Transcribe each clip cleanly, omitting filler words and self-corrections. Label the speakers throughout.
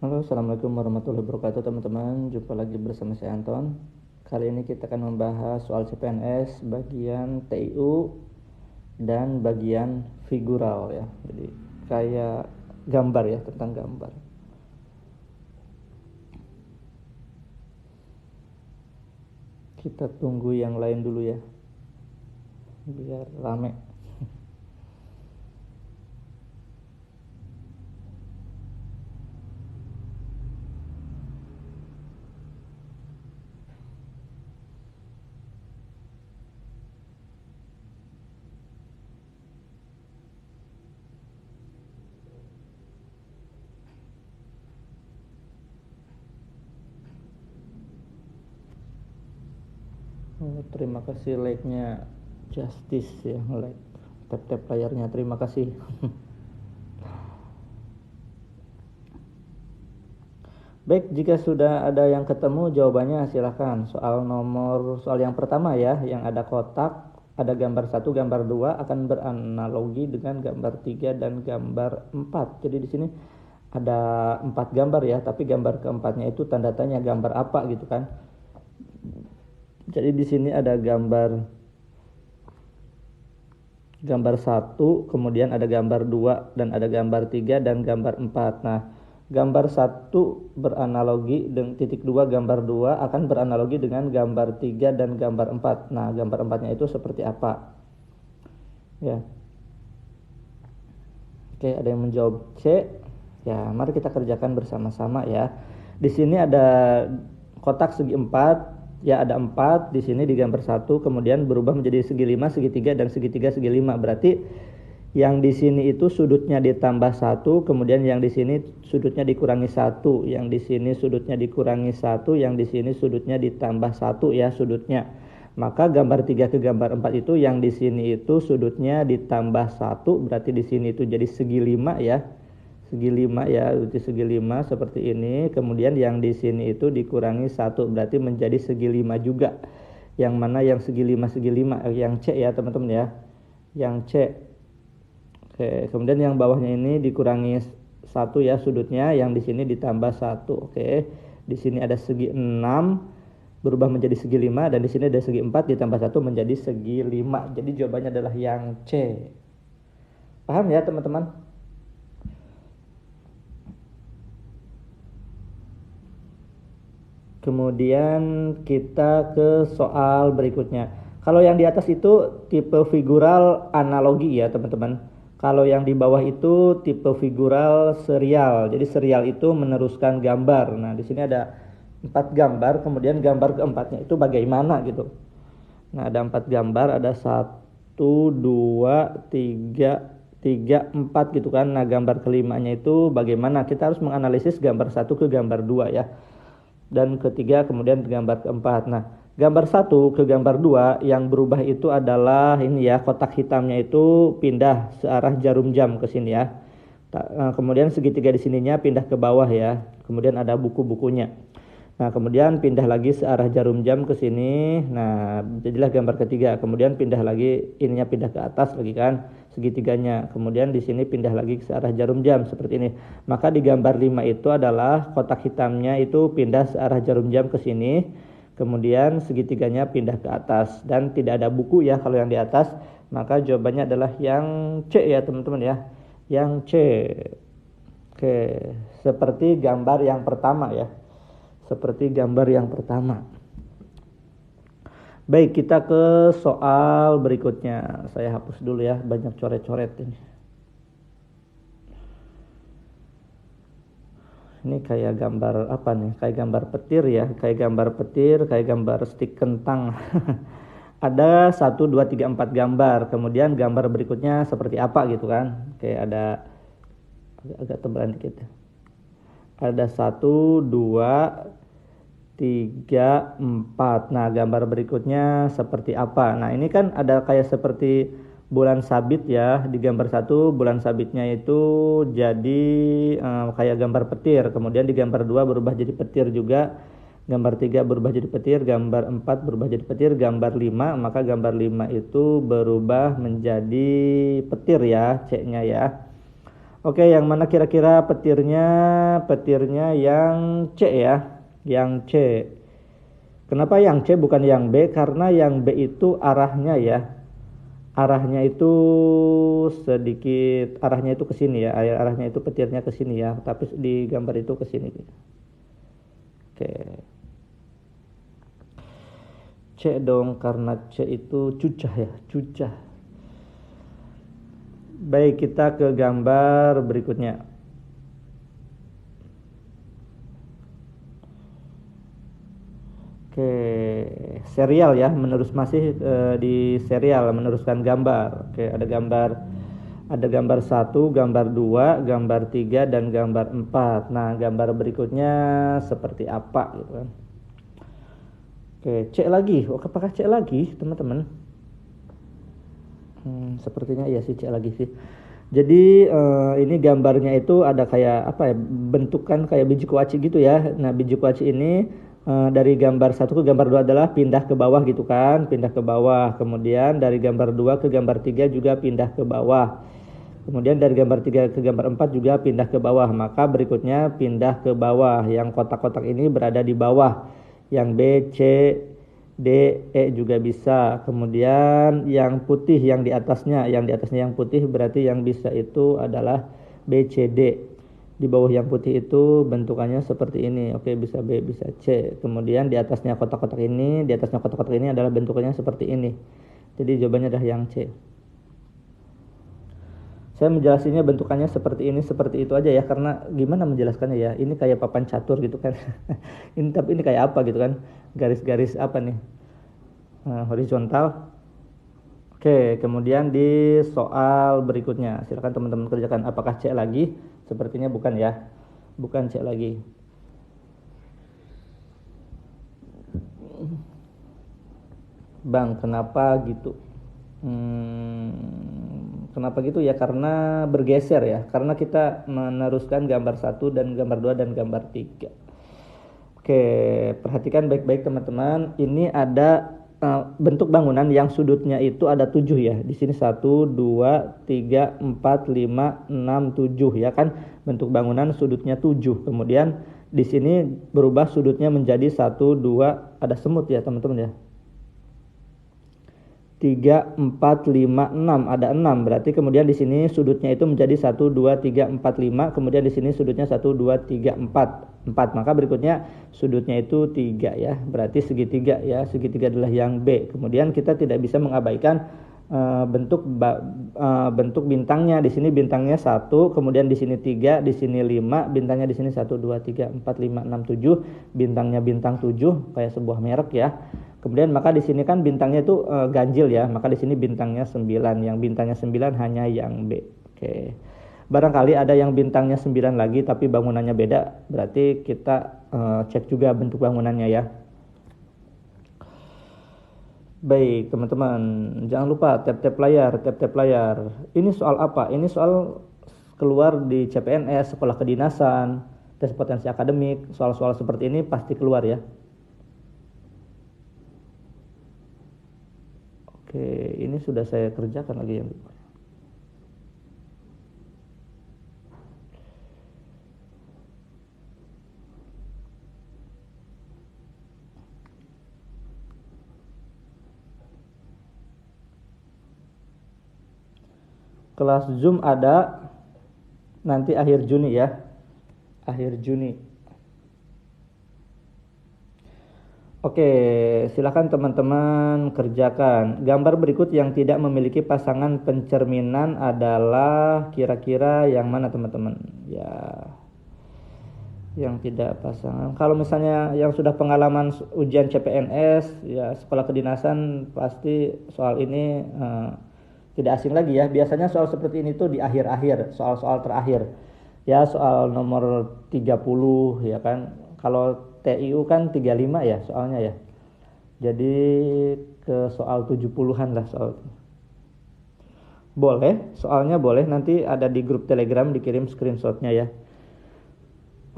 Speaker 1: Halo, assalamualaikum warahmatullahi wabarakatuh teman-teman. Jumpa lagi bersama saya Anton. Kali ini kita akan membahas soal CPNS bagian TIU dan bagian figural ya. Jadi kayak gambar ya, tentang gambar. Kita tunggu yang lain dulu ya, biar rame. Terima kasih like-nya Justice ya, like tap-tap layarnya, terima kasih. Baik, jika sudah ada yang ketemu jawabannya silahkan. Soal yang pertama ya, yang ada kotak, ada gambar 1, gambar 2 akan beranalogi dengan gambar 3 dan gambar 4. Jadi di sini ada 4 gambar ya, tapi gambar keempatnya itu tanda tanya gambar apa gitu kan. Jadi di sini ada gambar 1, kemudian ada gambar 2 dan ada gambar 3 dan gambar 4. Nah, gambar 1 beranalogi dengan titik 2 gambar 2 akan beranalogi dengan gambar 3 dan gambar 4. Nah, gambar 4-nya itu seperti apa? Ya. Oke, ada yang menjawab C. Ya, mari kita kerjakan bersama-sama ya. Di sini ada kotak segi 4. Ya, ada 4 di sini di gambar 1, kemudian berubah menjadi segi 5, segitiga dan segitiga segi 5. Berarti yang di sini itu sudutnya ditambah 1, kemudian yang di sini sudutnya dikurangi 1, yang di sini sudutnya dikurangi 1, yang di sini sudutnya ditambah 1 ya sudutnya. Maka gambar 3 ke gambar 4 itu yang di sini itu sudutnya ditambah 1, berarti di sini itu jadi segi 5 ya. Segi 5 ya, berarti segi 5 seperti ini. Kemudian yang di sini itu dikurangi 1, berarti menjadi segi 5 juga. Yang mana yang segi 5 segi 5, yang C ya teman-teman ya. Yang C. Oke, kemudian yang bawahnya ini dikurangi 1 ya sudutnya, yang di sini ditambah 1. Oke. Di sini ada segi 6 berubah menjadi segi 5 dan di sini ada segi 4 ditambah 1 menjadi segi 5. Jadi jawabannya adalah yang C. Paham ya teman-teman? Kemudian kita ke soal berikutnya. Kalau yang di atas itu tipe figural analogi ya teman-teman. Kalau yang di bawah itu tipe figural serial. Jadi serial itu meneruskan gambar. Nah, di sini ada 4 gambar, kemudian gambar keempatnya itu bagaimana gitu. Nah, ada 4 gambar, ada 1, 2, 3, 4 gitu kan. Nah, gambar kelimanya itu bagaimana? Kita harus menganalisis gambar 1 ke gambar 2 ya. Dan ketiga kemudian gambar keempat. Nah, gambar 1 ke gambar 2 yang berubah itu adalah ini ya, kotak hitamnya itu pindah searah jarum jam ke sini ya. Kemudian segitiga di sininya pindah ke bawah ya. Kemudian ada buku-bukunya. Nah, kemudian pindah lagi searah jarum jam ke sini. Nah, jadilah gambar ketiga. Kemudian pindah lagi, ininya pindah ke atas lagi kan, segitiganya. Kemudian di sini pindah lagi ke searah jarum jam seperti ini. Maka di gambar 5 itu adalah kotak hitamnya itu pindah searah jarum jam ke sini. Kemudian segitiganya pindah ke atas dan tidak ada buku ya kalau yang di atas. Maka jawabannya adalah yang C ya teman-teman ya. Yang C. Oke, seperti gambar yang pertama ya. Seperti gambar yang pertama. Baik, kita ke soal berikutnya. Saya hapus dulu ya, banyak coret-coret ini. Ini kayak gambar apa nih? Kayak gambar petir ya, kayak gambar petir, kayak gambar stik kentang. Ada 1, 2, 3, 4 gambar. Kemudian gambar berikutnya seperti apa gitu kan? Kayak ada agak tebalan dikit ya. Ada 1, 2, 3, 4. Nah, gambar berikutnya seperti apa? Nah, ini kan ada kayak seperti bulan sabit ya. Di gambar 1 bulan sabitnya itu jadi kayak gambar petir. Kemudian di gambar 2 berubah jadi petir juga. Gambar 3 berubah jadi petir, gambar 4 berubah jadi petir, gambar 5, maka gambar 5 itu berubah menjadi petir ya, C-nya ya. Oke, yang mana kira-kira petirnya? Petirnya yang C ya. Yang C. Kenapa yang C bukan yang B? Karena yang B itu arahnya ya. Arahnya itu sedikit, arahnya itu ke sini ya. Arahnya itu petirnya ke sini ya. Tapi di gambar itu ke sini. Oke. C dong, karena C itu cucah ya, cucah. Baik, kita ke gambar berikutnya. Oke, serial ya, masih di serial, meneruskan gambar. Oke, ada gambar 1, gambar 2, gambar 3, dan gambar 4. Nah, gambar berikutnya seperti apa gitu kan. Oke, C lagi. Apakah C lagi, teman-teman? Sepertinya iya sih, C lagi sih. Jadi ini gambarnya itu ada kayak apa ya, bentukan kayak biji kuaci gitu ya. Nah, biji kuaci ini dari gambar 1 ke gambar 2 adalah pindah ke bawah gitu kan, pindah ke bawah. Kemudian dari gambar 2 ke gambar 3 juga pindah ke bawah. Kemudian dari gambar 3 ke gambar 4 juga pindah ke bawah. Maka berikutnya pindah ke bawah. Yang kotak-kotak ini berada di bawah. Yang B, C, D, E juga bisa. Kemudian yang putih yang di atasnya yang putih berarti yang bisa itu adalah B, C, D. Di bawah yang putih itu bentukannya seperti ini. Oke, bisa B, bisa C. Kemudian di atasnya kotak-kotak ini adalah bentukannya seperti ini. Jadi jawabannya adalah yang C. Saya menjelasinya bentukannya seperti ini, seperti itu aja ya, karena gimana menjelaskannya ya? Ini kayak papan catur gitu kan. Tapi ini kayak apa gitu kan? Garis-garis apa nih? Horizontal. Oke, kemudian di soal berikutnya, silakan teman-teman kerjakan. Apakah C lagi? Sepertinya bukan ya. Bukan C lagi. Bang, kenapa gitu? Kenapa gitu ya? Karena bergeser ya. Karena kita meneruskan gambar 1 dan gambar 2 dan gambar 3. Oke, perhatikan baik-baik teman-teman. Ini ada bentuk bangunan yang sudutnya itu ada 7 ya. Di sini 1, 2, 3, 4, 5, 6, 7 ya kan. Bentuk bangunan sudutnya 7. Kemudian di sini berubah sudutnya menjadi 1, 2, ada semut ya teman-teman ya. 3, 4, 5, 6, ada 6. Berarti kemudian di sini sudutnya itu menjadi 1, 2, 3, 4, 5. Kemudian di sini sudutnya 1, 2, 3, 4. 4. Maka berikutnya sudutnya itu 3 ya. Berarti segitiga ya. Segitiga adalah yang B. Kemudian kita tidak bisa mengabaikan bentuk bintangnya. Di sini bintangnya 1, kemudian di sini 3, di sini 5, bintangnya di sini 1, 2, 3, 4, 5, 6, 7. Bintangnya bintang 7 kayak sebuah merek ya. Kemudian maka di sini kan bintangnya itu ganjil ya, maka di sini bintangnya 9. Yang bintangnya 9 hanya yang B. Oke. Barangkali ada yang bintangnya 9 lagi tapi bangunannya beda, berarti kita cek juga bentuk bangunannya ya. Baik, teman-teman, jangan lupa tap-tap layar. Ini soal apa? Ini soal keluar di CPNS, sekolah kedinasan, tes potensi akademik. Soal-soal seperti ini pasti keluar ya. Oke, ini sudah saya kerjakan lagi yang kelas Zoom ada nanti akhir Juni ya. Akhir Juni. Oke, silakan teman-teman kerjakan. Gambar berikut yang tidak memiliki pasangan pencerminan adalah kira-kira yang mana teman-teman? Ya, yang tidak pasangan. Kalau misalnya yang sudah pengalaman ujian CPNS, ya sekolah kedinasan, pasti soal ini tidak asing lagi ya. Biasanya soal seperti ini tuh di akhir-akhir, soal-soal terakhir. Ya, soal nomor 30 ya kan. Kalau TIU kan 35 ya soalnya ya. Jadi ke soal 70-an lah soal. Boleh, soalnya boleh, nanti ada di grup Telegram, dikirim screenshotnya ya.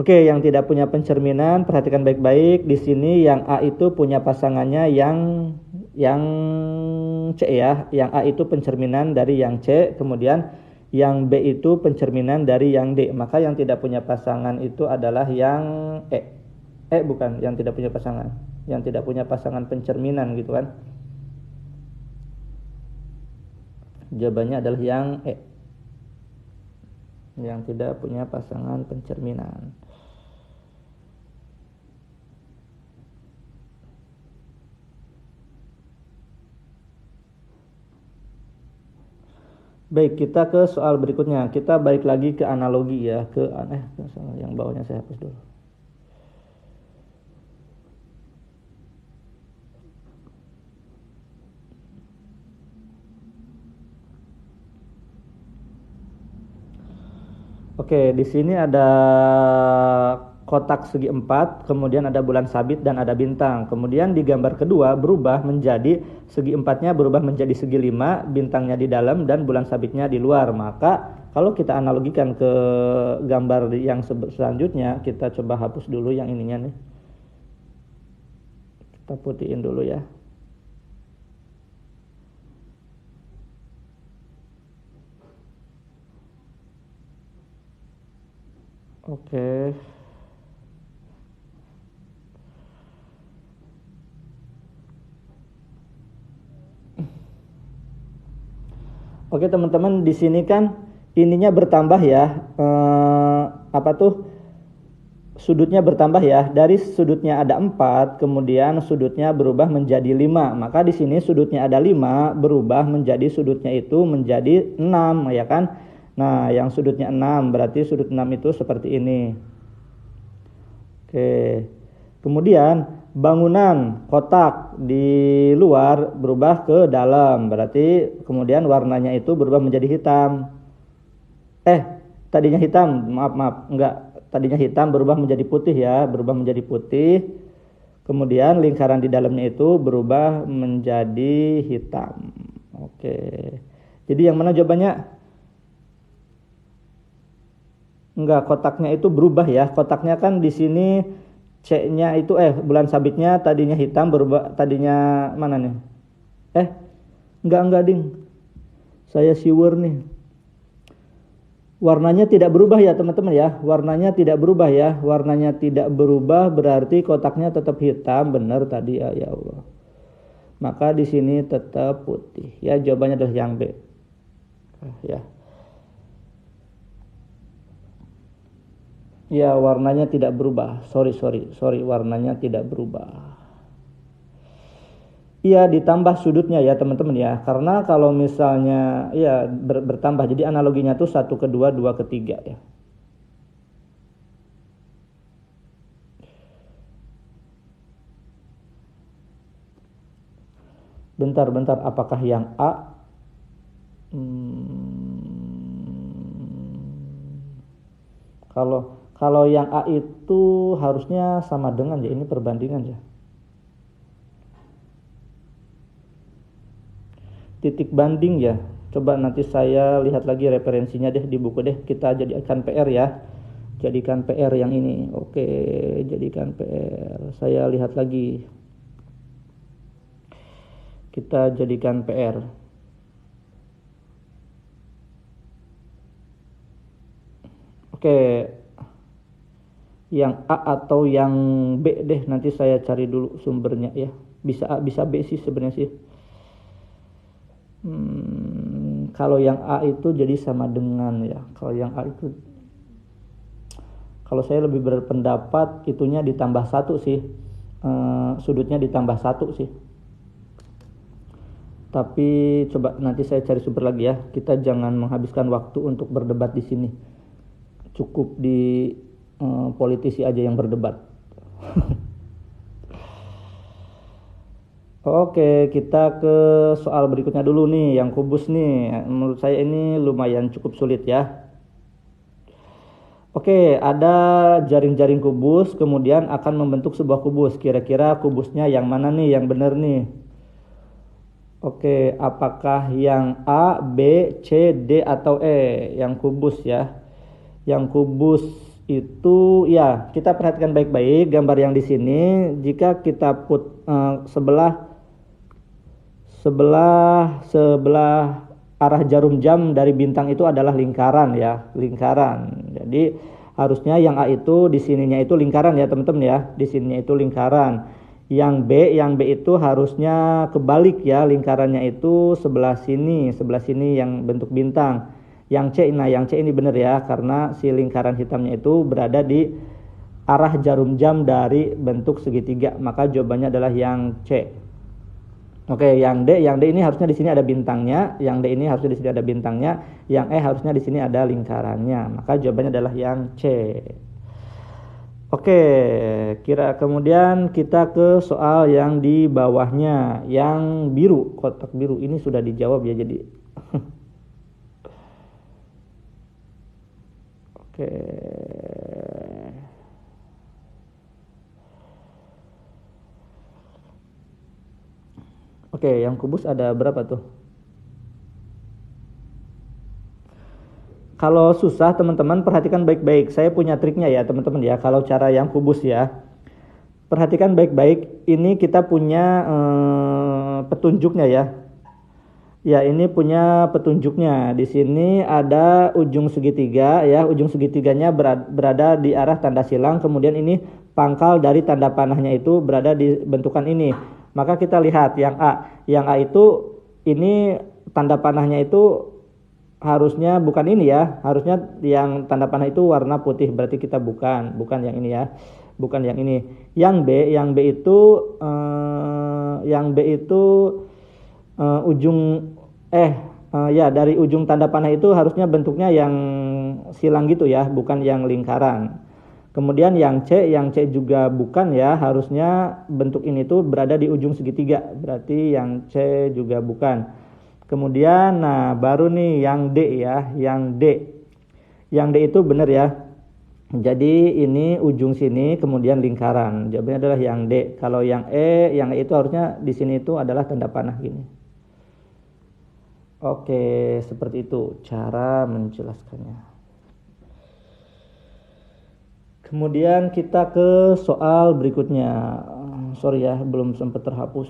Speaker 1: Oke, yang tidak punya pencerminan perhatikan baik-baik. Di sini yang A itu punya pasangannya yang C ya. Yang A itu pencerminan dari yang C, kemudian Yang B itu pencerminan dari yang D. Maka yang tidak punya pasangan itu adalah yang E. Bukan, yang tidak punya pasangan. Yang tidak punya pasangan pencerminan gitu kan. Jawabannya adalah yang E. Yang tidak punya pasangan pencerminan. Baik, kita ke soal berikutnya. Kita balik lagi ke analogi ya, ke yang bawahnya saya hapus dulu. Oke, di sini ada kotak segi 4, kemudian ada bulan sabit dan ada bintang. Kemudian di gambar kedua berubah menjadi segi 4-nya berubah menjadi segi 5, bintangnya di dalam dan bulan sabitnya di luar. Maka kalau kita analogikan ke gambar yang selanjutnya, kita coba hapus dulu yang ininya nih. Kita putihin dulu ya. Oke. Oke teman-teman, di sini kan ininya bertambah ya, sudutnya bertambah ya. Dari sudutnya ada 4, kemudian sudutnya berubah menjadi 5. Maka di sini sudutnya ada 5, berubah menjadi sudutnya itu menjadi 6 ya kan. Nah, yang sudutnya 6 berarti sudut 6 itu seperti ini. Oke. Kemudian bangunan kotak di luar berubah ke dalam, berarti kemudian warnanya itu berubah menjadi hitam. Tadinya hitam, maaf, enggak, tadinya hitam berubah menjadi putih ya, berubah menjadi putih. Kemudian lingkaran di dalamnya itu berubah menjadi hitam. Oke. Jadi yang mana jawabannya? Enggak, kotaknya itu berubah ya. Kotaknya kan di sini C-nya itu bulan sabitnya tadinya hitam berubah, tadinya mana nih? Enggak ding. Saya sure nih. Warnanya tidak berubah ya teman-teman ya. Warnanya tidak berubah ya. Warnanya tidak berubah berarti kotaknya tetap hitam, benar tadi ya, ya Allah. Maka di sini tetap putih. Ya, jawabannya adalah yang B. Ya. Ya, warnanya tidak berubah. Sorry, warnanya tidak berubah. Iya, ditambah sudutnya ya teman-teman ya. Karena kalau misalnya ya bertambah, jadi analoginya tuh 1 ke 2, 2 ke 3 ya. Bentar, apakah yang A? Kalau yang A itu harusnya sama dengan ya, ini perbandingan ya. Titik banding ya. Coba nanti saya lihat lagi referensinya deh di buku deh. Kita jadikan PR ya. Jadikan PR yang ini. Oke, jadikan PR. Saya lihat lagi. Kita jadikan PR. Oke. Yang A atau yang B deh, nanti saya cari dulu sumbernya ya. Bisa A bisa B sih sebenarnya sih. Kalau yang A itu jadi sama dengan ya. Kalau yang A itu, kalau saya lebih berpendapat itunya ditambah 1 sih. Sudutnya ditambah 1 sih. Tapi coba nanti saya cari sumber lagi ya. Kita jangan menghabiskan waktu untuk berdebat di sini. Cukup di politisi aja yang berdebat. Oke, kita ke soal berikutnya dulu nih, yang kubus nih. Menurut saya ini lumayan cukup sulit ya. Oke, ada jaring-jaring kubus, kemudian akan membentuk sebuah kubus. Kira-kira kubusnya yang mana nih, yang benar nih? Oke, apakah yang A, B, C, D, atau E? Yang kubus ya. Yang kubus itu ya, kita perhatikan baik-baik gambar yang di sini. Jika kita sebelah arah jarum jam dari bintang itu adalah lingkaran ya, lingkaran. Jadi harusnya yang A itu di sininya itu lingkaran ya teman-teman ya, di sininya itu lingkaran. Yang B itu harusnya kebalik ya, lingkarannya itu sebelah sini yang bentuk bintang. Yang C ini benar ya, karena si lingkaran hitamnya itu berada di arah jarum jam dari bentuk segitiga, maka jawabannya adalah yang C. Oke, yang D ini harusnya di sini ada bintangnya, yang D ini harusnya di sini ada bintangnya, yang E harusnya di sini ada lingkarannya, maka jawabannya adalah yang C. Oke, kemudian kita ke soal yang di bawahnya, yang biru, kotak biru ini sudah dijawab ya jadi. Oke. Oke, yang kubus ada berapa tuh? Kalau susah teman-teman perhatikan baik-baik. Saya punya triknya ya teman-teman ya. Kalau cara yang kubus ya, perhatikan baik-baik. Ini kita punya petunjuknya ya. Ya, ini punya petunjuknya. Di sini ada ujung segitiga ya. Ujung segitiganya berada di arah tanda silang. Kemudian ini pangkal dari tanda panahnya itu berada di bentukan ini. Maka kita lihat yang A. Yang A itu ini tanda panahnya itu harusnya bukan ini ya. Harusnya yang tanda panah itu warna putih. Berarti kita bukan yang ini ya. Bukan yang ini. Yang B itu ujung ya dari ujung tanda panah itu harusnya bentuknya yang silang gitu ya, bukan yang lingkaran. Kemudian yang C juga bukan ya, harusnya bentuk ini tuh berada di ujung segitiga, berarti yang C juga bukan. Kemudian nah baru nih yang D ya, yang D itu benar ya. Jadi ini ujung sini kemudian lingkaran. Jawabannya adalah yang D. Kalau yang E itu harusnya di sini itu adalah tanda panah gini. Oke, seperti itu cara menjelaskannya. Kemudian kita ke soal berikutnya. Sorry ya, belum sempat terhapus.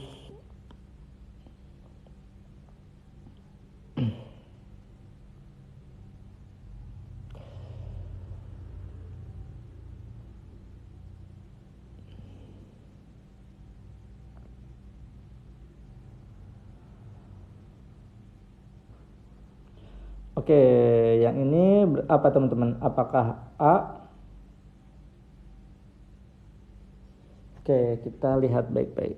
Speaker 1: Oke, yang ini apa teman-teman? Apakah A? Oke, kita lihat baik-baik.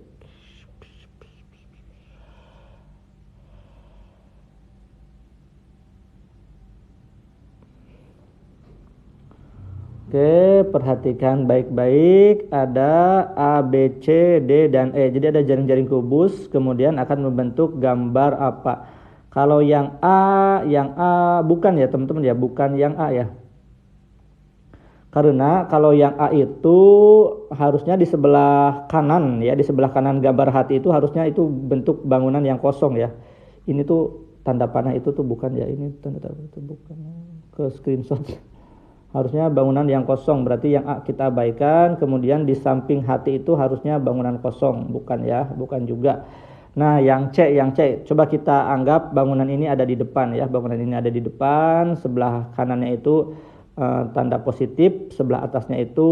Speaker 1: Oke, perhatikan baik-baik. Ada A, B, C, D, dan E. Jadi ada jaring-jaring kubus, kemudian akan membentuk gambar apa? Kalau yang A bukan ya teman-teman ya, bukan yang A ya. Karena kalau yang A itu harusnya di sebelah kanan ya, di sebelah kanan gambar hati itu harusnya itu bentuk bangunan yang kosong ya. Ini tuh tanda panah itu tuh bukan ya, ini tanda itu bukan. Ke screenshot. Harusnya bangunan yang kosong, berarti yang A kita abaikan. Kemudian di samping hati itu harusnya bangunan kosong, bukan ya, bukan juga. Nah, yang C, coba kita anggap bangunan ini ada di depan ya, bangunan ini ada di depan, sebelah kanannya itu tanda positif, sebelah atasnya itu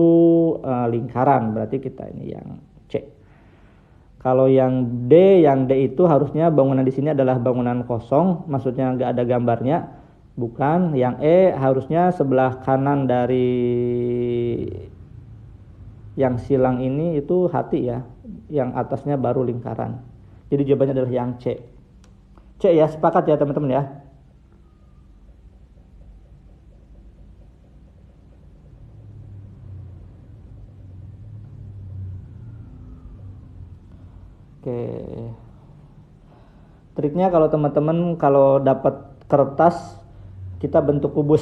Speaker 1: lingkaran, berarti kita ini yang C. Kalau yang D itu harusnya bangunan di sini adalah bangunan kosong, maksudnya nggak ada gambarnya, bukan. Yang E harusnya sebelah kanan dari yang silang ini itu hati ya, yang atasnya baru lingkaran. Jadi jawabannya adalah yang C. C ya, sepakat ya teman-teman ya. Oke. Triknya kalau teman-teman kalau dapat kertas kita bentuk kubus.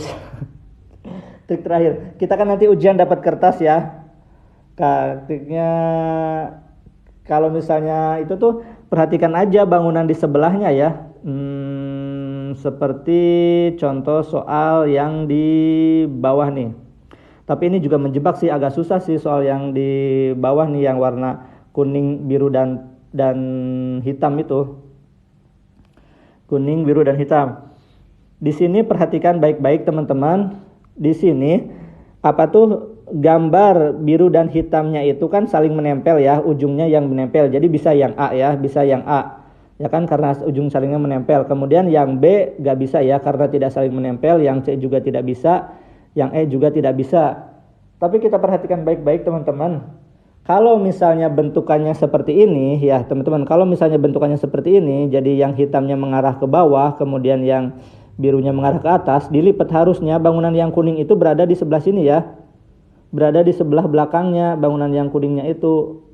Speaker 1: Trik terakhir. Kita kan nanti ujian dapat kertas ya. Triknya kalau misalnya itu tuh perhatikan aja bangunan di sebelahnya ya. Seperti contoh soal yang di bawah nih. Tapi ini juga menjebak sih, agak susah sih soal yang di bawah nih yang warna kuning, biru dan hitam itu. kuning, biru, dan hitam. Di sini perhatikan baik-baik teman-teman. Di sini apa tuh gambar biru dan hitamnya itu kan saling menempel ya, ujungnya yang menempel. Jadi bisa yang A ya, bisa yang A. Ya kan karena ujung salingnya menempel. Kemudian yang B gak bisa ya karena tidak saling menempel. Yang C juga tidak bisa. Yang E juga tidak bisa. Tapi kita perhatikan baik-baik teman-teman. Kalau misalnya bentukannya seperti ini ya teman-teman. Kalau misalnya bentukannya seperti ini. Jadi yang hitamnya mengarah ke bawah. Kemudian yang birunya mengarah ke atas. Dilipat harusnya bangunan yang kuning itu berada di sebelah sini ya. Berada di sebelah belakangnya bangunan yang kuningnya itu.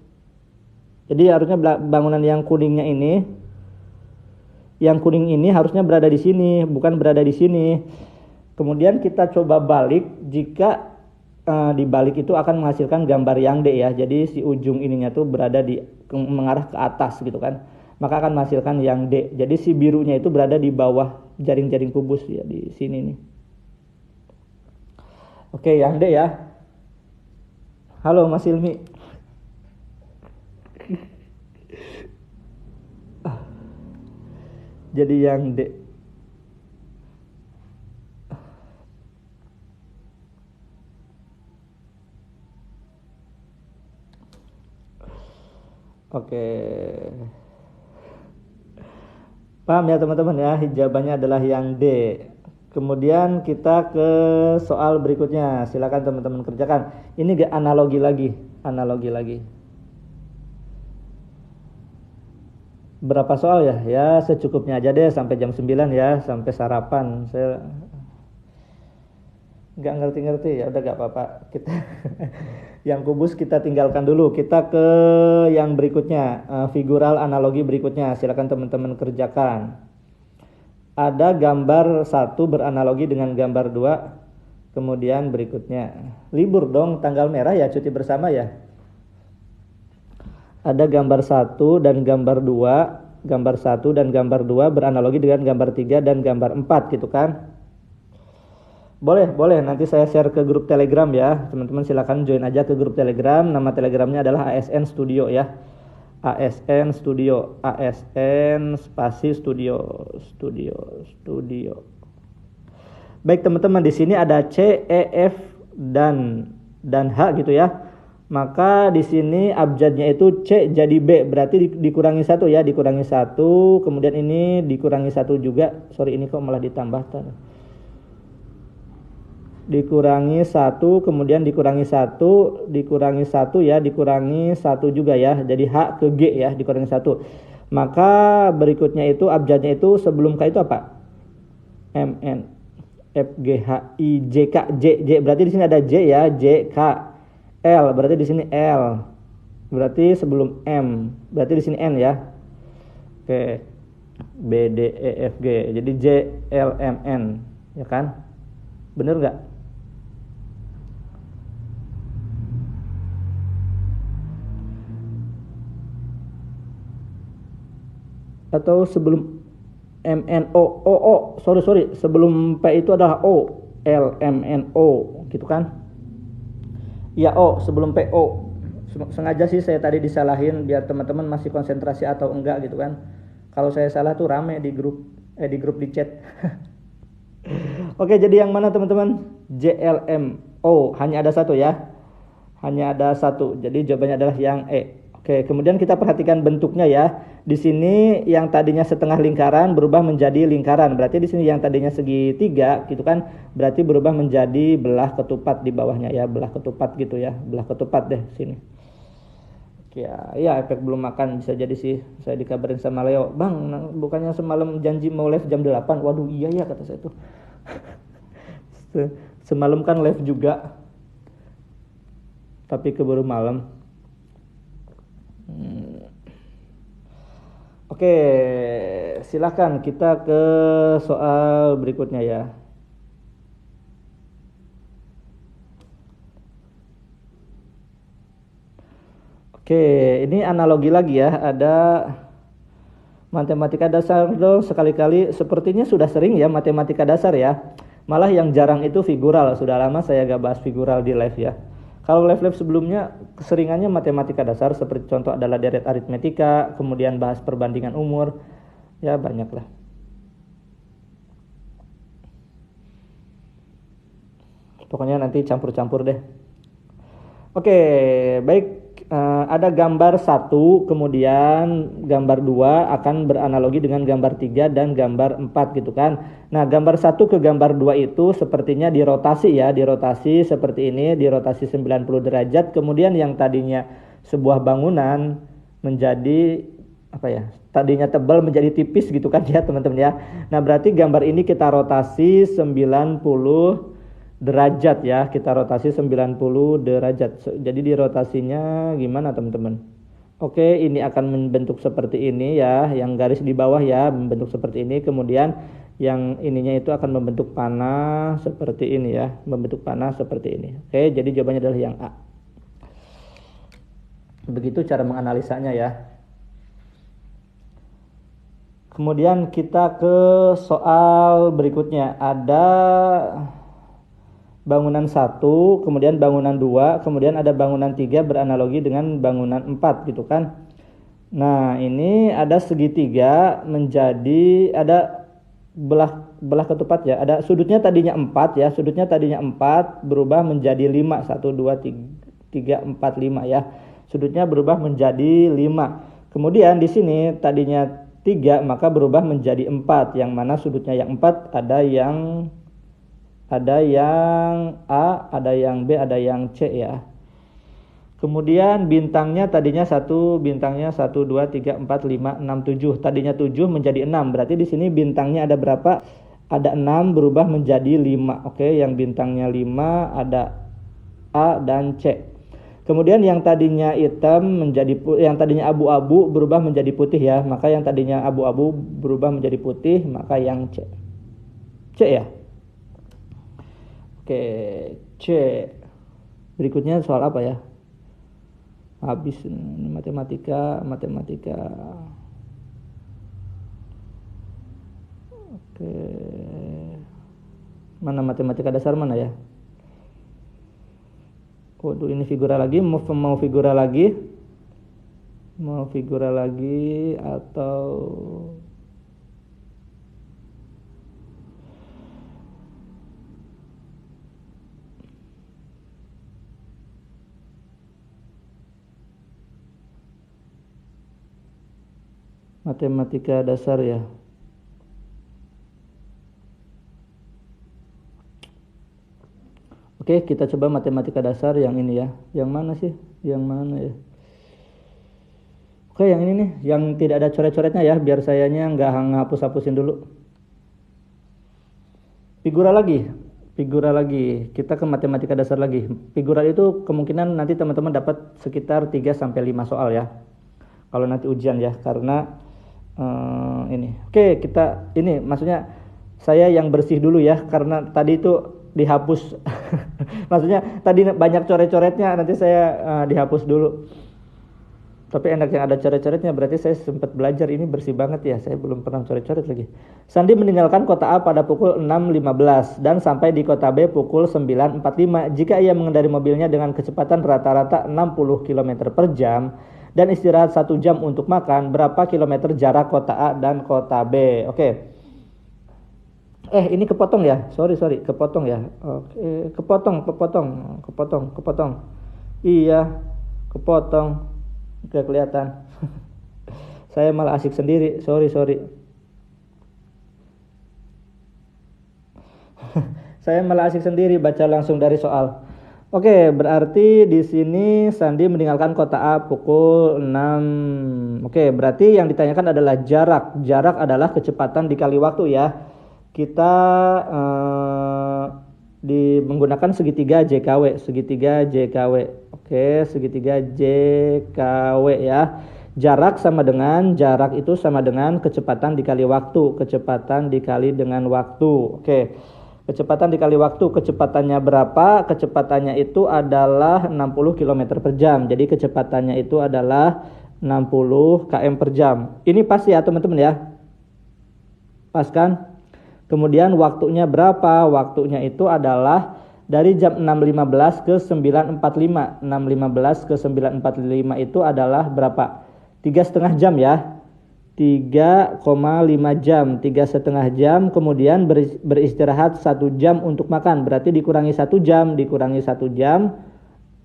Speaker 1: Jadi harusnya bangunan yang kuningnya ini. Yang kuning ini harusnya berada di sini, bukan berada di sini. Kemudian kita coba balik, jika dibalik itu akan menghasilkan gambar yang D ya. Jadi si ujung ininya tuh berada di mengarah ke atas gitu kan. Maka akan menghasilkan yang D. Jadi si birunya itu berada di bawah jaring-jaring kubus ya di sini nih. Oke, yang D ya. Halo Mas Ilmi. Jadi yang D. Oke. Paham ya teman-teman ya, jawabannya adalah yang D. Kemudian kita ke soal berikutnya. Silakan teman-teman kerjakan. Ini analogi lagi. Berapa soal ya? Ya secukupnya aja deh sampai jam 9 ya, sampai sarapan. Saya nggak ngerti-ngerti ya, udah nggak apa-apa. Kita yang kubus kita tinggalkan dulu. Kita ke yang berikutnya, figural analogi berikutnya. Silakan teman-teman kerjakan. Ada gambar 1 beranalogi dengan gambar 2. Kemudian berikutnya, libur dong, tanggal merah ya, cuti bersama ya. Ada gambar 1 dan gambar 2, gambar 1 dan gambar 2 beranalogi dengan gambar 3 dan gambar 4 gitu kan. Boleh, nanti saya share ke grup Telegram ya. Teman-teman silakan join aja ke grup Telegram. Nama Telegramnya adalah ASN Studio ya. ASN Studio, ASN spasi Studio. Baik teman-teman, di sini ada C, E, F dan H gitu ya. Maka di sini abjadnya itu C jadi B, berarti dikurangi 1 ya, dikurangi 1, kemudian ini dikurangi 1 juga. Sorry, ini kok malah ditambah. Dikurangi 1, kemudian dikurangi 1 ya, dikurangi 1 juga ya. Jadi H ke G ya, dikurangi 1. Maka berikutnya itu abjadnya itu sebelum K itu apa? M, N, F, G, H, I, J, K, J berarti di sini ada J ya, J, K. L berarti di sini L. Berarti sebelum M, berarti di sini N ya. Oke. B, D, E, F, G. Jadi J, L, M, N, ya kan? Bener nggak? Atau sebelum M, N, O, sorry, sebelum P itu adalah O, L, M, N, O, gitu kan? Ya O, sebelum P, O. Sengaja sih saya tadi disalahin biar teman-teman masih konsentrasi atau enggak gitu kan. Kalau saya salah tuh rame di grup di chat. Oke, jadi yang mana teman-teman? J, L, M, O, hanya ada 1 ya. Hanya ada 1. Jadi jawabannya adalah yang E. Oke, kemudian kita perhatikan bentuknya ya. Di sini yang tadinya setengah lingkaran berubah menjadi lingkaran. Berarti di sini yang tadinya segitiga gitu kan, berarti berubah menjadi belah ketupat di bawahnya ya, belah ketupat gitu ya. Belah ketupat deh sini. Oke ya, efek belum makan bisa jadi sih. Saya dikabarin sama Leo, "Bang, bukannya semalam janji mau live jam 8." Waduh, iya ya kata saya tuh. Semalam kan live juga. Tapi keburu malam. Oke, silakan kita ke soal berikutnya ya. Oke, ini analogi lagi ya. Ada matematika dasar dong, sekali-kali. Sepertinya sudah sering ya matematika dasar ya. Malah yang jarang itu figural. Sudah lama saya gak bahas figural di live ya. Kalau live-live sebelumnya keseringannya matematika dasar, seperti contoh adalah deret aritmetika, kemudian bahas perbandingan umur, ya banyak lah. Pokoknya nanti campur-campur deh. Oke, baik. Ada gambar 1, kemudian gambar 2 akan beranalogi dengan gambar 3 dan gambar 4 gitu kan. Nah, gambar 1 ke gambar 2 itu sepertinya dirotasi ya, dirotasi seperti ini, dirotasi 90 derajat. Kemudian yang tadinya sebuah bangunan menjadi apa ya? Tadinya tebal menjadi tipis gitu kan ya, teman-teman ya. Nah, berarti gambar ini kita rotasi 90 derajat ya, kita rotasi 90 derajat. Jadi di rotasinya gimana teman-teman? Oke, ini akan membentuk seperti ini ya, yang garis di bawah ya membentuk seperti ini, kemudian yang ininya itu akan membentuk panah seperti ini ya, membentuk panah seperti ini. Oke, jadi jawabannya adalah yang A. Begitu cara menganalisanya ya. Kemudian kita ke soal berikutnya. Ada bangunan 1, kemudian bangunan 2, kemudian ada bangunan 3 beranalogi dengan bangunan 4 gitu kan. Nah, ini ada segitiga menjadi ada belah ketupat ya. Ada sudutnya tadinya 4 ya, sudutnya tadinya 4 berubah menjadi 5. 1 2 3 4 5 ya. Sudutnya berubah menjadi 5. Kemudian di sini tadinya 3 maka berubah menjadi 4, yang mana sudutnya yang 4 ada yang A, ada yang B, ada yang C ya. Kemudian bintangnya tadinya 1, bintangnya 1 2 3 4 5 6 7. Tadinya 7 menjadi 6. Berarti di sini bintangnya ada berapa? Ada 6 berubah menjadi 5. Oke, yang bintangnya 5 ada A dan C. Kemudian yang tadinya hitam yang tadinya abu-abu berubah menjadi putih ya. Maka yang tadinya abu-abu berubah menjadi putih, maka yang C. C ya. Oke, C. Berikutnya soal apa ya? Habis matematika. Oke. Mana matematika dasar mana ya? Waduh, ini figura lagi, mau figura lagi? Mau figura lagi atau matematika dasar ya? Oke, kita coba matematika dasar yang ini ya. Yang mana sih? Yang mana ya? Oke, yang ini nih, yang tidak ada coret-coretnya ya, biar sayanya nggak ngapus-hapusin dulu. Figura lagi. Kita ke matematika dasar lagi. Figura itu kemungkinan nanti teman-teman dapat sekitar 3-5 soal ya. Kalau nanti ujian ya, karena ini. Oke, kita ini maksudnya saya yang bersih dulu ya, karena tadi itu dihapus. Maksudnya tadi banyak coret-coretnya, nanti saya dihapus dulu. Tapi enak yang ada coret-coretnya, berarti saya sempat belajar. Ini bersih banget ya, saya belum pernah coret-coret lagi. Sandi meninggalkan kota A pada pukul 6.15 dan sampai di kota B pukul 9.45. Jika ia mengendari mobilnya dengan kecepatan rata-rata 60 km per jam dan istirahat 1 jam untuk makan, berapa kilometer jarak kota A dan kota B? Oke. Ini kepotong ya, sorry, kepotong ya. Oke, kepotong. Iya, kepotong. Gak kelihatan. Saya malah asik sendiri, sorry. Saya malah asik sendiri baca langsung dari soal. Oke, berarti di sini Sandi meninggalkan kota A pukul 6. Oke, berarti yang ditanyakan adalah jarak. Jarak adalah kecepatan dikali waktu ya. Kita menggunakan segitiga JKW. Oke, segitiga JKW ya. Jarak itu sama dengan kecepatan dikali waktu. Kecepatan dikali dengan waktu. Oke. Kecepatan dikali waktu, kecepatannya berapa? Kecepatannya itu adalah 60 km per jam. Jadi kecepatannya itu adalah 60 km per jam. Ini pas ya teman-teman ya. Pas kan? Kemudian waktunya berapa? Waktunya itu adalah dari jam 6.15 ke 9.45. 6.15 ke 9.45 itu adalah berapa? 3,5 jam ya. 3,5 jam, 3,5 jam, kemudian beristirahat 1 jam untuk makan. Berarti dikurangi 1 jam, dikurangi 1 jam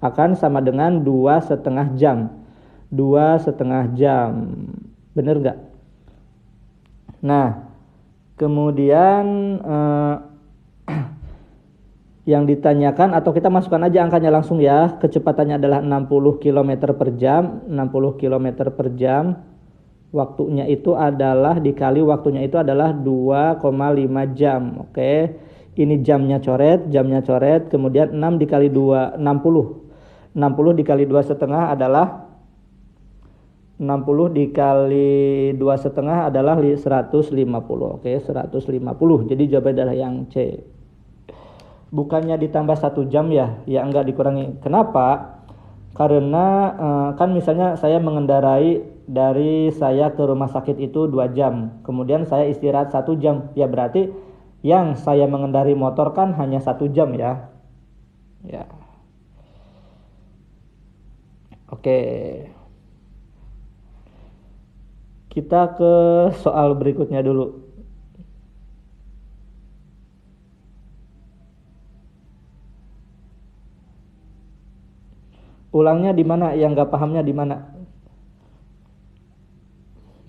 Speaker 1: akan sama dengan 2,5 jam. 2,5 jam. Bener nggak? Nah, kemudian yang ditanyakan, atau kita masukkan aja angkanya langsung ya. Kecepatannya adalah 60 km per jam. 60 km per jam. Waktunya itu adalah dikali waktunya itu adalah 2,5 jam. Oke. Ini jamnya coret, kemudian 6 dikali 2 60. 60 dikali 2,5 adalah 60 dikali 2,5 adalah 150. Oke, 150. Jadi jawabannya adalah yang C. Bukannya ditambah 1 jam ya? Ya enggak, dikurangi. Kenapa? Karena kan misalnya saya mengendarai dari saya ke rumah sakit itu 2 jam. Kemudian saya istirahat 1 jam. Ya berarti yang saya mengendarai motor kan hanya 1 jam ya. Ya. Oke. Kita ke soal berikutnya dulu. Ulangnya di mana? Yang nggak pahamnya di mana?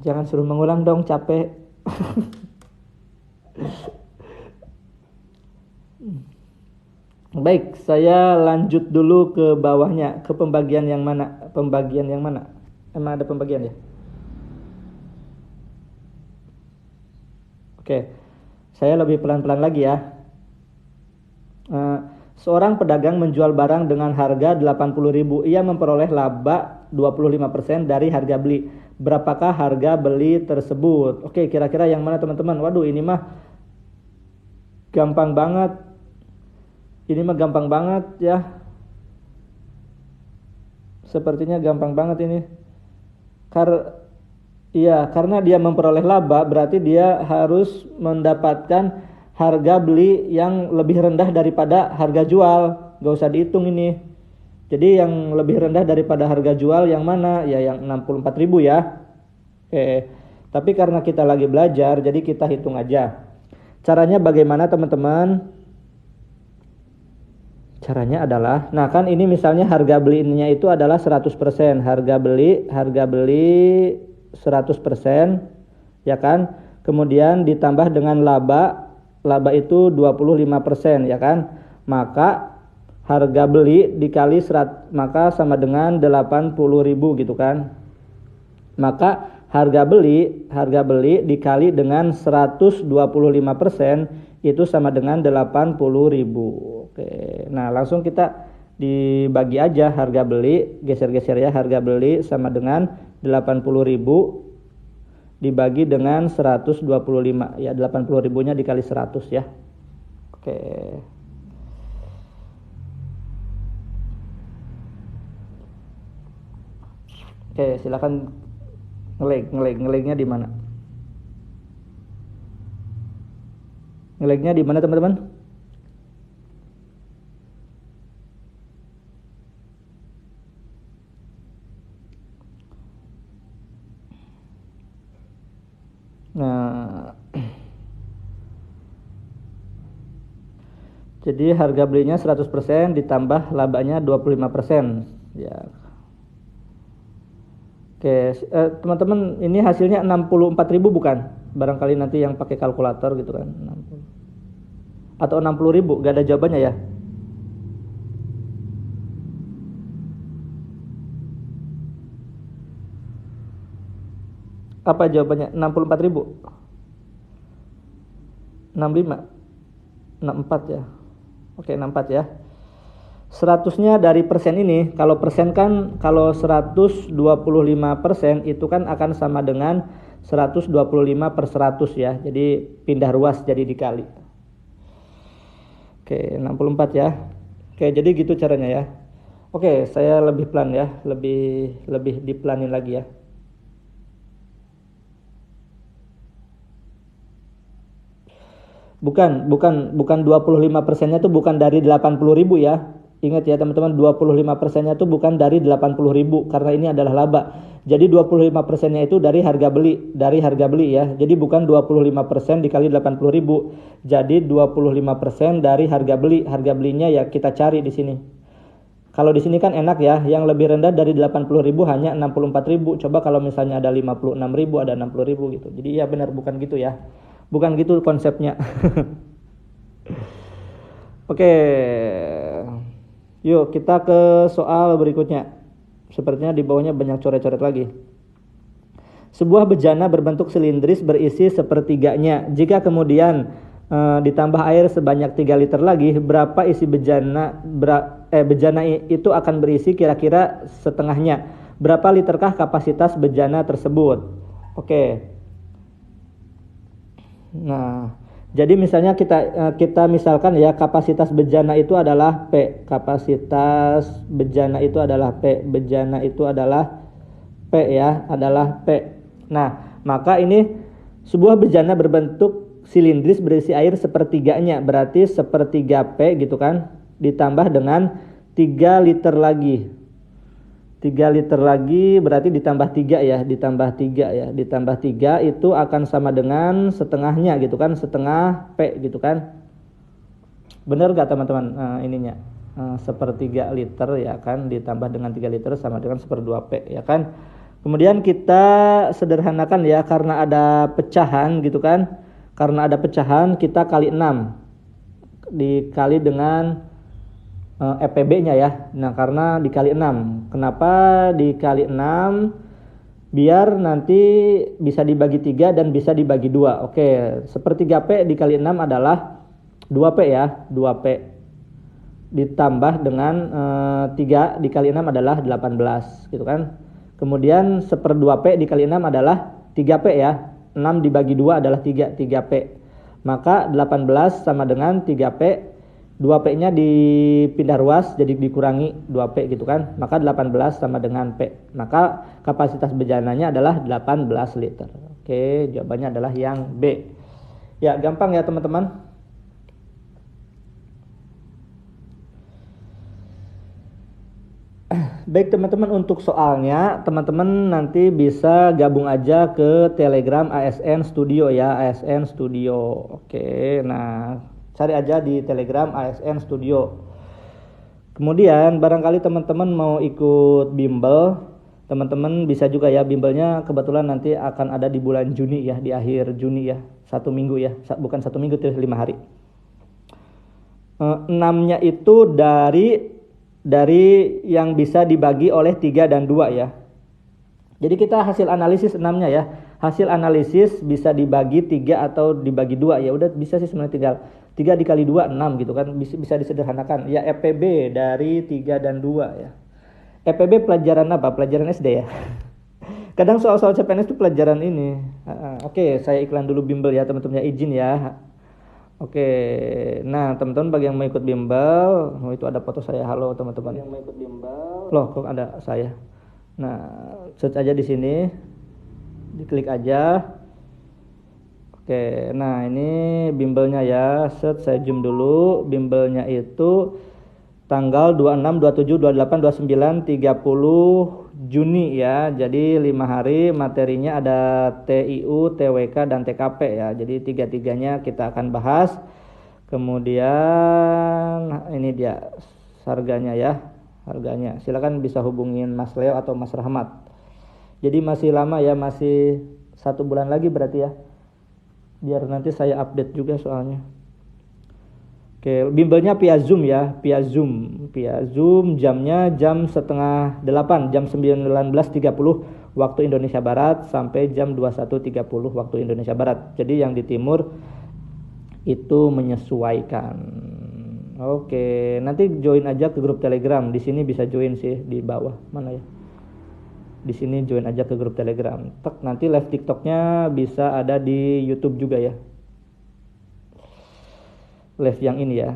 Speaker 1: Jangan suruh mengulang dong, capek. Baik, saya lanjut dulu ke bawahnya, ke pembagian yang mana? Pembagian yang mana? Emang ada pembagian ya? Oke, saya lebih pelan-pelan lagi ya. Seorang pedagang menjual barang dengan harga 80.000. Ia memperoleh laba 25% dari harga beli. Berapakah harga beli tersebut? Oke, kira-kira yang mana teman-teman? Waduh, ini mah gampang banget. Ini mah gampang banget ya. Sepertinya gampang banget ini. Karena dia memperoleh laba, berarti dia harus mendapatkan harga beli yang lebih rendah daripada harga jual. Gak usah dihitung ini. Jadi yang lebih rendah daripada harga jual yang mana? Ya yang 64.000 ya. Oke. Tapi karena kita lagi belajar, jadi kita hitung aja. Caranya bagaimana teman-teman? Caranya adalah, nah kan ini misalnya harga belinya itu adalah 100%. Harga beli 100%, ya kan? Kemudian ditambah dengan laba itu 25%, ya kan? Maka harga beli dikali 100, maka sama dengan 80.000 gitu kan? Maka harga beli dikali dengan 125% itu sama dengan 80.000. Oke. Nah, langsung kita dibagi aja harga beli, geser-geser ya, harga beli sama dengan 80.000 dibagi dengan 125. Ya, 80.000-nya dikali 100 ya. Oke. Oke, silakan ngelegnya di mana? Ngelegnya di mana teman-teman? Nah, jadi harga belinya 100% ditambah labanya 25%. Ya. Oke, teman-teman, ini hasilnya 64.000 bukan? Barangkali nanti yang pakai kalkulator gitu kan. 60. Atau 60.000, gak ada jawabannya ya? Apa jawabannya? 64.000? 65? 64 ya? Oke, 64 ya. 100-nya dari persen ini, kalau persen kan, kalau 125% itu kan akan sama dengan 125/100 ya. Jadi pindah ruas jadi dikali. Oke, 64 ya. Oke, jadi gitu caranya ya. Oke, saya lebih pelan ya, lebih diplanin lagi ya. Bukan 25%-nya itu bukan dari 80.000 ya. Ingat ya teman-teman, 25%-nya itu bukan dari 80.000 karena ini adalah laba. Jadi 25%-nya itu dari harga beli ya. Jadi bukan 25% dikali 80.000. Jadi 25% dari harga beli. Harga belinya ya kita cari di sini. Kalau di sini kan enak ya, yang lebih rendah dari 80.000 hanya 64.000. Coba kalau misalnya ada 56.000, ada 60.000 gitu. Jadi ya benar, bukan gitu ya. Bukan gitu konsepnya. Oke. Yuk kita ke soal berikutnya. Sepertinya di bawahnya banyak coret-coret lagi. Sebuah bejana berbentuk silindris berisi sepertiganya. Jika kemudian ditambah air sebanyak 3 liter lagi, berapa isi bejana bejana itu akan berisi kira-kira setengahnya. Berapa literkah kapasitas bejana tersebut? Oke. Nah, jadi misalnya kita misalkan ya, kapasitas bejana itu adalah P. Kapasitas bejana itu adalah P. Bejana itu adalah P ya, adalah P. Nah, maka ini sebuah bejana berbentuk silindris berisi air sepertiganya, berarti sepertiga P gitu kan, ditambah dengan 3 liter lagi. 3 liter lagi berarti ditambah 3 ya, ditambah 3 ya, ditambah 3 itu akan sama dengan setengahnya gitu kan, setengah P gitu kan. Benar gak teman-teman ininya? Sepertiga liter ya kan, ditambah dengan 3 liter sama dengan 1/2 P ya kan. Kemudian kita sederhanakan ya, karena ada pecahan gitu kan. Karena ada pecahan kita kali 6 dikali dengan EPB-nya ya. Nah, karena dikali 6. Kenapa dikali 6? Biar nanti bisa dibagi 3 dan bisa dibagi 2. Oke, sepertiga P dikali 6 adalah 2P ya, 2P. Ditambah dengan 3 dikali 6 adalah 18 gitu kan. Kemudian 1/2P dikali 6 adalah 3P ya. 6 dibagi 2 adalah 3P. Maka 18 sama dengan 3P. 2P-nya dipindah ruas jadi dikurangi 2P gitu kan. Maka 18 sama dengan P. Maka kapasitas bejananya adalah 18 liter. Oke, jawabannya adalah yang B. Ya, gampang ya teman-teman. Baik teman-teman, untuk soalnya teman-teman nanti bisa gabung aja ke Telegram ASN Studio ya, ASN Studio. Oke, nah cari aja di Telegram ASN Studio. Kemudian barangkali teman-teman mau ikut bimbel, teman-teman bisa juga ya. Bimbelnya kebetulan nanti akan ada di bulan Juni ya, di akhir Juni ya, 1 minggu ya, bukan 1 minggu tuh 5 hari. 6-nya itu dari yang bisa dibagi oleh 3 dan 2 ya. Jadi kita hasil analisis 6-nya ya. Hasil analisis bisa dibagi 3 atau dibagi 2 ya. Udah bisa sih sebenarnya, tinggal 3 dikali 2 6 gitu kan. Bisa disederhanakan. Ya EPB dari 3 dan 2 ya. EPB pelajaran apa? Pelajaran SD ya. Kadang soal-soal CPNS itu pelajaran ini. Oke, saya iklan dulu bimbel ya teman-teman ya, izin ya. Oke, nah teman-teman bagi yang mau ikut bimbel, itu ada foto saya. Halo teman-teman. Yang mau ikut bimbel. Loh, kok ada saya? Nah, search aja di sini, diklik aja. Oke, nah ini bimbelnya ya. Search, saya zoom dulu. Bimbelnya itu tanggal 26, 27, 28, 29, 30 Juni ya. Jadi 5 hari, materinya ada TIU, TWK, dan TKP ya. Jadi 3-3-nya kita akan bahas. Kemudian ini dia harganya ya. Harganya silakan bisa hubungin Mas Leo atau Mas Rahmat. Jadi masih lama ya, masih 1 bulan lagi berarti ya. Biar nanti saya update juga soalnya. Oke, bimbelnya via Zoom ya, via Zoom, jamnya jam 7:30, jam 19.30 waktu Indonesia Barat sampai jam 21.30 waktu Indonesia Barat. Jadi yang di timur itu menyesuaikan. Oke, nanti join aja ke grup Telegram. Di sini bisa join sih di bawah. Mana ya? Di sini join aja ke grup Telegram. Nanti live TikToknya bisa ada di YouTube juga ya. Live yang ini ya,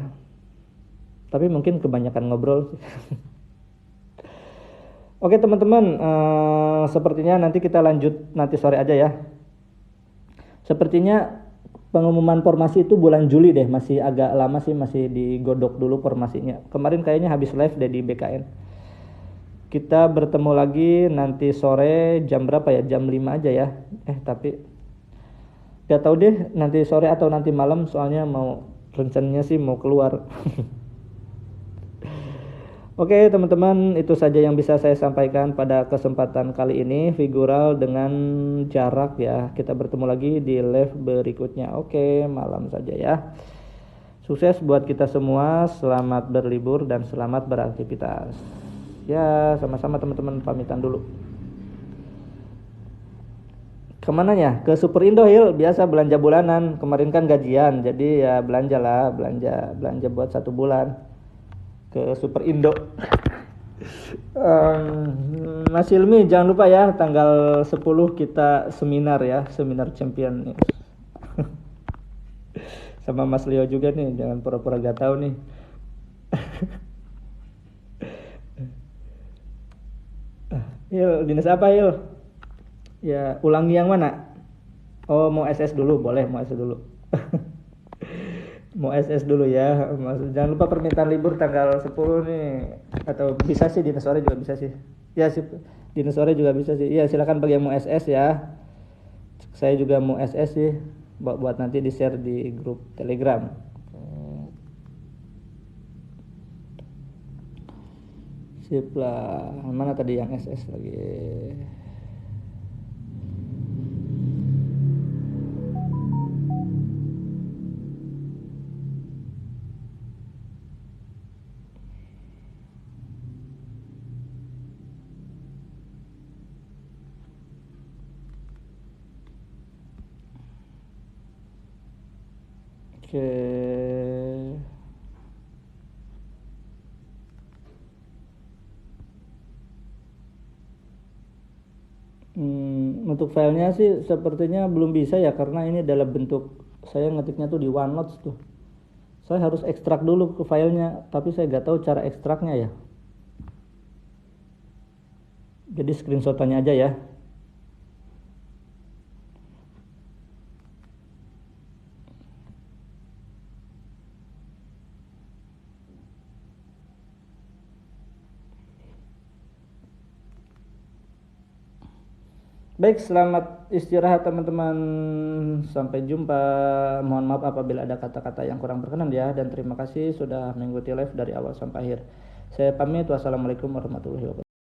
Speaker 1: tapi mungkin kebanyakan ngobrol. Oke teman-teman, sepertinya nanti kita lanjut nanti sore aja ya. Sepertinya pengumuman formasi itu bulan Juli deh, masih agak lama sih, masih digodok dulu formasinya. Kemarin kayaknya habis live deh di BKN. Kita bertemu lagi nanti sore jam berapa ya? Jam 5 aja ya. Tapi gak tahu deh nanti sore atau nanti malam, soalnya rencananya sih mau keluar. Oke teman-teman, itu saja yang bisa saya sampaikan pada kesempatan kali ini, figural dengan jarak ya. Kita bertemu lagi di live berikutnya. Oke, malam saja ya. Sukses buat kita semua, selamat berlibur dan selamat beraktivitas. Ya, sama-sama teman-teman, pamitan dulu. Kemana ya? Ke Super Indo Hil, biasa belanja bulanan. Kemarin kan gajian, jadi ya belanja buat 1 bulan. Ke Super Indo. Mas Hilmi jangan lupa ya, tanggal 10 kita seminar ya, seminar champion nih. Sama Mas Leo juga nih, jangan pura-pura gak tahu nih. Hil, dinas apa Hil? Ya, ulangi yang mana? Oh, mau SS dulu, boleh mau SS dulu. Mau SS dulu ya. Jangan lupa permintaan libur tanggal 10 nih. Atau bisa sih dinas sore juga bisa sih. Ya sih, dinas sore juga bisa sih. Ya, silakan bagi yang mau SS ya. Saya juga mau SS sih. Buat nanti di-share di grup Telegram. Sip lah. Mana tadi yang SS lagi? Oke. Untuk filenya sih sepertinya belum bisa ya, karena ini dalam bentuk, saya ngetiknya tuh di OneNote tuh. Saya harus ekstrak dulu ke filenya, tapi saya nggak tahu cara ekstraknya ya. Jadi screenshotannya aja ya. Baik, selamat istirahat teman-teman. Sampai jumpa. Mohon maaf apabila ada kata-kata yang kurang berkenan ya, dan terima kasih sudah mengikuti live dari awal sampai akhir. Saya pamit. Wassalamualaikum warahmatullahi wabarakatuh.